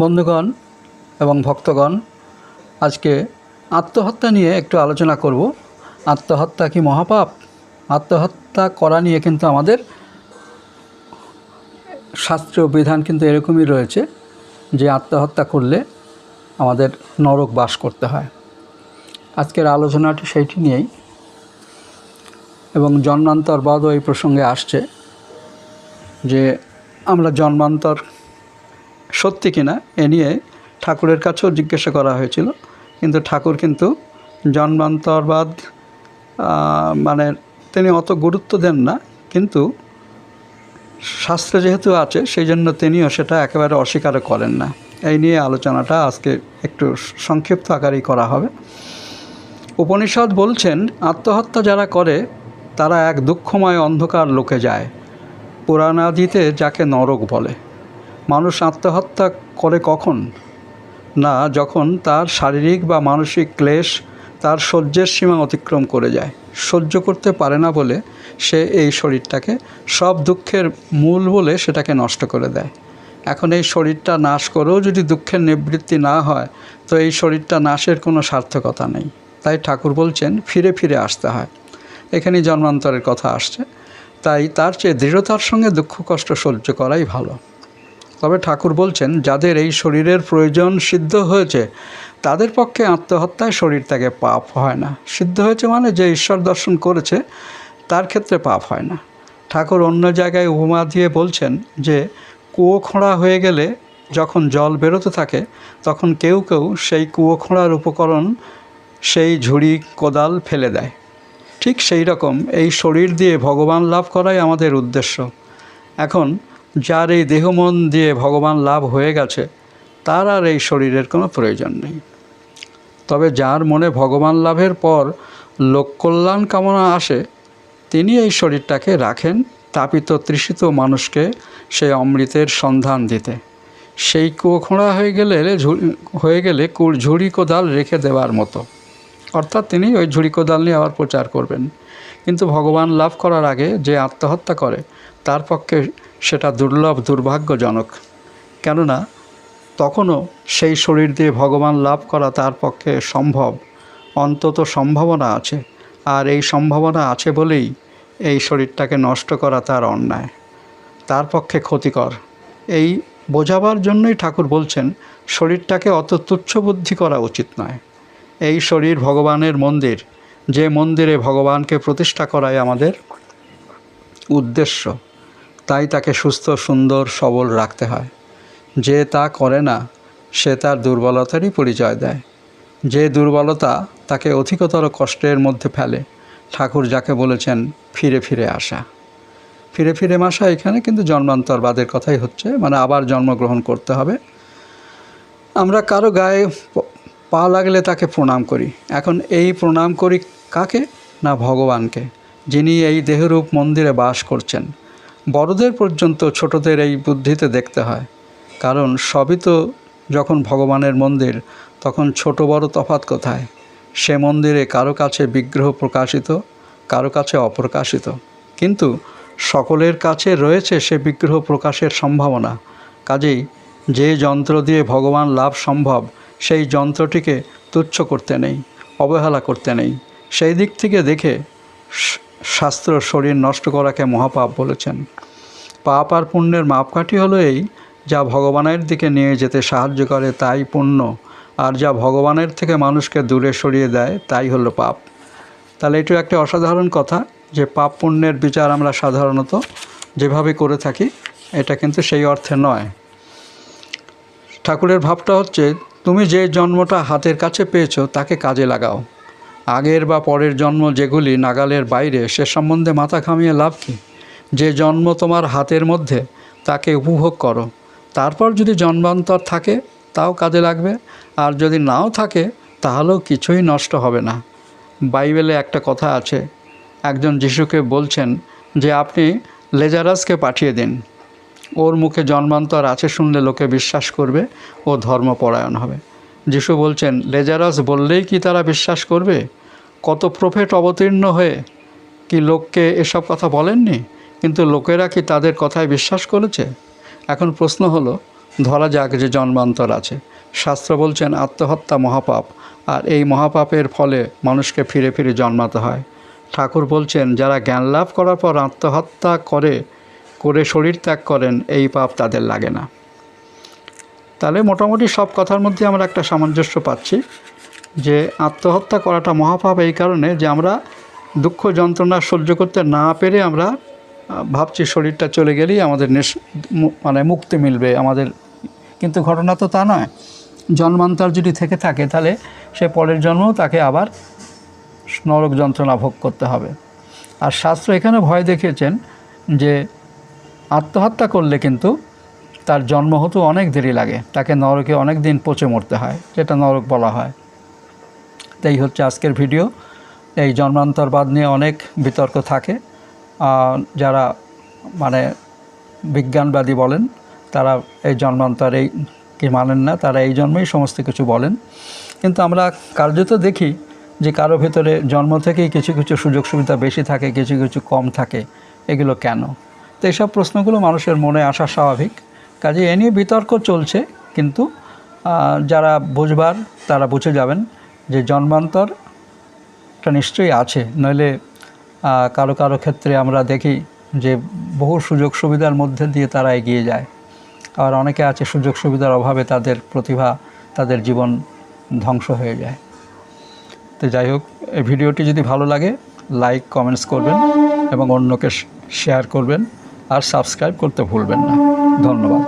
বন্ধুগণ এবং ভক্তগণ, আজকে আত্মহত্যা নিয়ে একটু আলোচনা করব। আত্মহত্যা কি মহাপাপ? আত্মহত্যা করা নিয়ে কিন্তু আমাদের শাস্ত্রীয় বিধান কিন্তু এরকমই রয়েছে যে আত্মহত্যা করলে আমাদের নরক বাস করতে হয়। আজকের আলোচনাটি সেইটি নিয়েই, এবং জন্মান্তরবাদও এই প্রসঙ্গে আসছে যে আমরা জন্মান্তর সত্যি কিনা এ নিয়ে ঠাকুরের কাছেও জিজ্ঞাসা করা হয়েছিল, কিন্তু ঠাকুর কিন্তু জন্মান্তরবাদ মানে তিনি অত গুরুত্ব দেন না, কিন্তু শাস্ত্রে যেহেতু আছে সেই জন্য তিনিও সেটা একেবারে অস্বীকার করেন না। এই নিয়ে আলোচনাটা আজকে একটু সংক্ষিপ্ত আকারেই করা হবে। উপনিষদ বলছেন, আত্মহত্যা যারা করে তারা এক দুঃখময় অন্ধকার লোকে যায়, পুরাণাদিতে যাকে নরক বলে। মানুষ আত্মহত্যা করে কখন? না, যখন তার শারীরিক বা মানসিক ক্লেশ তার সহ্যের সীমা অতিক্রম করে যায়। সহ্য করতে পারে না বলে সে এই শরীরটাকে সব দুঃখের মূল বলে সেটাকে নষ্ট করে দেয়। এখন এই শরীরটা নাশ করেও যদি দুঃখের নিবৃত্তি না হয়, তো এই শরীরটা নাশের কোনো সার্থকতা নেই। তাই ঠাকুর বলছেন ফিরে ফিরে আসতে হয়। এখানেই জন্মান্তরের কথা আসছে। তাই তার চেয়ে দৃঢ়তার সঙ্গে দুঃখ কষ্ট সহ্য করাই ভালো। তবে ঠাকুর বলছেন, যাদের এই শরীরের প্রয়োজন সিদ্ধ হয়েছে তাদের পক্ষে আত্মহত্যায় শরীর থেকে পাপ হয় না। সিদ্ধ হয়েছে মানে যে ঈশ্বর দর্শন করেছে তার ক্ষেত্রে পাপ হয় না। ঠাকুর অন্য জায়গায় উপমা দিয়ে বলছেন যে কুয়ো খোঁড়া হয়ে গেলে যখন জল বেরোতে থাকে তখন কেউ কেউ সেই কুয়ো খোঁড়ার উপকরণ, সেই ঝুড়ি কোদাল ফেলে দেয়। ঠিক সেই রকম এই শরীর দিয়ে ভগবান লাভ করাই আমাদের উদ্দেশ্য। এখন যার এই দেহ মন দিয়ে ভগবান লাভ হয়ে গেছে তার আর এই শরীরের কোনো প্রয়োজন নেই। তবে যার মনে ভগবান লাভের পর লোককল্যাণ কামনা আসে, তিনি এই শরীরটাকে রাখেন তাপিত তৃষিত মানুষকে সেই অমৃতের সন্ধান দিতে। সেই কুয়ো খোঁড়া হয়ে গেলে ঝুড়ি কোদাল রেখে দেওয়ার মতো। অর্থাৎ তিনি ওই ঝুড়ি কোদাল নিয়ে আবার প্রচার করবেন। কিন্তু ভগবান লাভ করার আগে যে আত্মহত্যা করে তার পক্ষে সেটা দুর্লভ, দুর্ভাগ্যজনক। কেননা তখনও সেই শরীর দিয়ে ভগবান লাভ করা তার পক্ষে সম্ভব, অন্তত সম্ভাবনা আছে। আর এই সম্ভাবনা আছে বলেই এই শরীরটাকে নষ্ট করা তার অন্যায়, তার পক্ষে ক্ষতিকর। এই বোঝাবার জন্যই ঠাকুর বলছেন শরীরটাকে অত তুচ্ছ বুদ্ধি করা উচিত নয়। এই শরীর ভগবানের মন্দির, যে মন্দিরে ভগবানকে প্রতিষ্ঠা করাই আমাদের উদ্দেশ্য। তাই তাকে সুস্থ, সুন্দর, সবল রাখতে হয়। যে তা করে না সে তার দুর্বলতারই পরিচয় দেয়। যে দুর্বলতা তাকে অধিকতর কষ্টের মধ্যে ফেলে। ঠাকুর যাকে বলেছেন ফিরে ফিরে আসা। ফিরে ফিরে আসা এখানে কিন্তু জন্মান্তরবাদের কথাই হচ্ছে, মানে আবার জন্মগ্রহণ করতে হবে। আমরা কারো গায়ে পা লাগলে তাকে প্রণাম করি। এখন এই প্রণাম করি কাকে? না, ভগবানকে, যিনি এই দেহরূপ মন্দিরে বাস করছেন। বড়দের পর্যন্ত ছোটদের এই বুদ্ধিতে দেখতে হয়, কারণ সবই তো যখন ভগবানের মন্দির, তখন ছোট বড় তফাৎ কোথায়? সে মন্দিরে কারো কাছে বিগ্রহ প্রকাশিত, কারো কাছে অপ্রকাশিত, কিন্তু সকলের কাছে রয়েছে সে বিগ্রহ প্রকাশের সম্ভাবনা। কাজেই যে যন্ত্র দিয়ে ভগবান লাভ সম্ভব সেই যন্ত্রটিকে তুচ্ছ করতে নেই, অবহেলা করতে নেই। সেই দিক থেকে দেখে শাস্ত্র শরীর নষ্ট করাকে মহাপাপ বলেছেন। পাপ আর পুণ্যের মাপকাঠি হলো এই, যা ভগবানের দিকে নিয়ে যেতে সাহায্য করে তাই পুণ্য, আর যা ভগবানের থেকে মানুষকে দূরে সরিয়ে দেয় তাই হলো পাপ। তাহলে এটা একটা অসাধারণ কথা যে পাপ পুণ্যের বিচার আমরা সাধারণত যেভাবে করে থাকি এটা কিন্তু সেই অর্থে নয়। ঠাকুরের ভাবটা হচ্ছে, তুমি যে জন্মটা হাতের কাছে পেয়েছো তাকে কাজে লাগাও। আগের বা পরের জন্ম যেগুলি নাগালের বাইরে সে সম্বন্ধে মাথা ঘামিয়ে লাভ কী? যে জন্ম তোমার হাতের মধ্যে তাকে উপভোগ করো। তারপর যদি জন্মান্তর থাকে তাও কাজে লাগবে, আর যদি নাও থাকে তাহলেও কিছুই নষ্ট হবে না। বাইবেলে একটা কথা আছে, একজন যিশুকে বলছেন যে আপনি লেজারাসকে পাঠিয়ে দিন, ওর মুখে জন্মান্তর আছে শুনলে লোকে বিশ্বাস করবে, ও ধর্মপরায়ণ হবে। যিশু বলছেন, লেজারাস বললেই কি তারা বিশ্বাস করবে? কত প্রফেট অবতীর্ণ হয়ে কি লোককে এসব কথা বলেননি, কিন্তু লোকেরা কি তাদের কথায় বিশ্বাস করেছে? এখন প্রশ্ন হলো, ধরা যাক যে জন্মান্তর আছে। শাস্ত্র বলছেন আত্মহত্যা মহাপাপ, আর এই মহাপাপের ফলে মানুষকে ফিরে ফিরে জন্মাতে হয়। ঠাকুর বলছেন যারা জ্ঞান লাভ করার পর আত্মহত্যা করে শরীর ত্যাগ করেন, এই পাপ তাদের লাগে না। তাহলে মোটামুটি সব কথার মধ্যে আমরা একটা সামঞ্জস্য পাচ্ছি যে আত্মহত্যা করাটা মহাপাপ এই কারণে যে আমরা দুঃখ যন্ত্রণা সহ্য করতে না পেরে আমরা ভাবছি শরীরটা চলে গেলেই আমাদের মানে মুক্তি মিলবে আমাদের, কিন্তু ঘটনা তো তা নয়। জন্মান্তর যদি থেকে থাকে তাহলে সে পরের জন্মও তাকে আবার নরক যন্ত্রণা ভোগ করতে হবে। আর শাস্ত্র এখানে ভয় দেখিয়েছেন যে আত্মহত্যা করলে কিন্তু তার জন্ম হতে অনেক দেরি লাগে, তাকে নরকে অনেক দিন পচে মরতে হয়, যেটা নরক বলা হয়। তাই হচ্ছে আজকের ভিডিও। এই জন্মান্তরবাদ নিয়ে অনেক বিতর্ক থাকে। যারা মানে বিজ্ঞানবাদী বলেন তারা এই জন্মান্তর এই কি মানেন না, তারা এই জন্মেই সমস্ত কিছু বলেন। কিন্তু আমরা কার্যত দেখি যে কারো ভেতরে জন্ম থেকেই কিছু কিছু সুযোগ সুবিধা বেশি থাকে, কিছু কিছু কম থাকে। এগুলো কেন? তো এইসব প্রশ্নগুলো মানুষের মনে আসা স্বাভাবিক। কাজে এ নিয়ে বিতর্ক চলছে, কিন্তু যারা বুঝবার তারা বুঝে যাবেন যে জন্মান্তরটা নিশ্চয়ই আছে। নইলে কারো কারো ক্ষেত্রে আমরা দেখি যে বহু সুযোগ সুবিধার মধ্যে দিয়ে তারা এগিয়ে যায়। আর অনেকে আছে সুযোগ সুবিধার অভাবে তাদের প্রতিভা, তাদের জীবন ধ্বংস হয়ে যায়। তো যাই হোক, এই ভিডিওটি যদি ভালো লাগে লাইক কমেন্টস করবেন এবং অন্যকে শেয়ার করবেন, আর সাবস্ক্রাইব করতে ভুলবেন না। ধন্যবাদ।